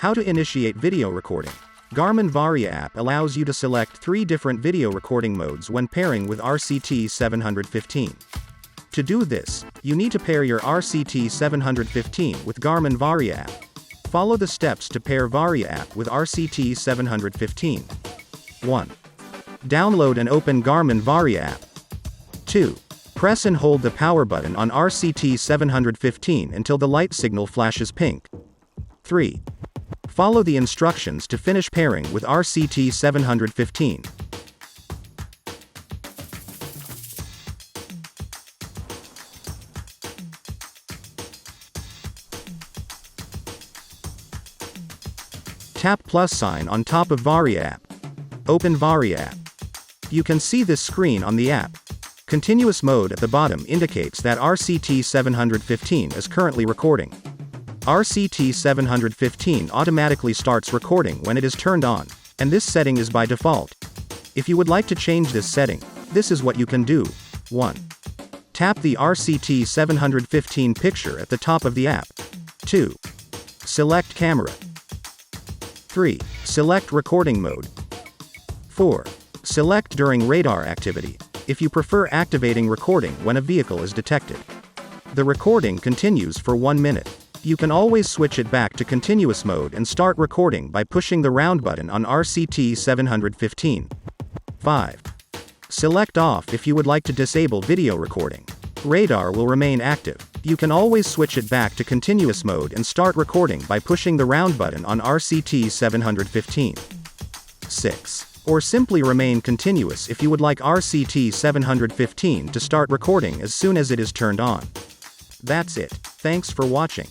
How to initiate video recording. Garmin Varia app allows you to select 3 different video recording modes when pairing with RCT715. To do this, you need to pair your RCT715 with Garmin Varia app. Follow the steps to pair Varia app with RCT715. 1. Download and open Garmin Varia app. 2. Press and hold the power button on RCT715 until the light signal flashes pink. 3. Follow the instructions to finish pairing with RCT715. Tap plus sign on top of Varia app. Open Varia app. You can see this screen on the app. Continuous mode at the bottom indicates that RCT715 is currently recording. RCT715 automatically starts recording when it is turned on, and this setting is by default. If you would like to change this setting, this is what you can do. 1. Tap the RCT715 picture at the top of the app. 2. Select camera. 3. Select recording mode. 4. Select during radar activity, if you prefer activating recording when a vehicle is detected. The recording continues for 1 minute. You can always switch it back to continuous mode and start recording by pushing the round button on RCT715. 5. Select off if you would like to disable video recording. Radar will remain active. You can always switch it back to continuous mode and start recording by pushing the round button on RCT715. 6. Or simply remain continuous if you would like RCT715 to start recording as soon as it is turned on. That's it. Thanks for watching.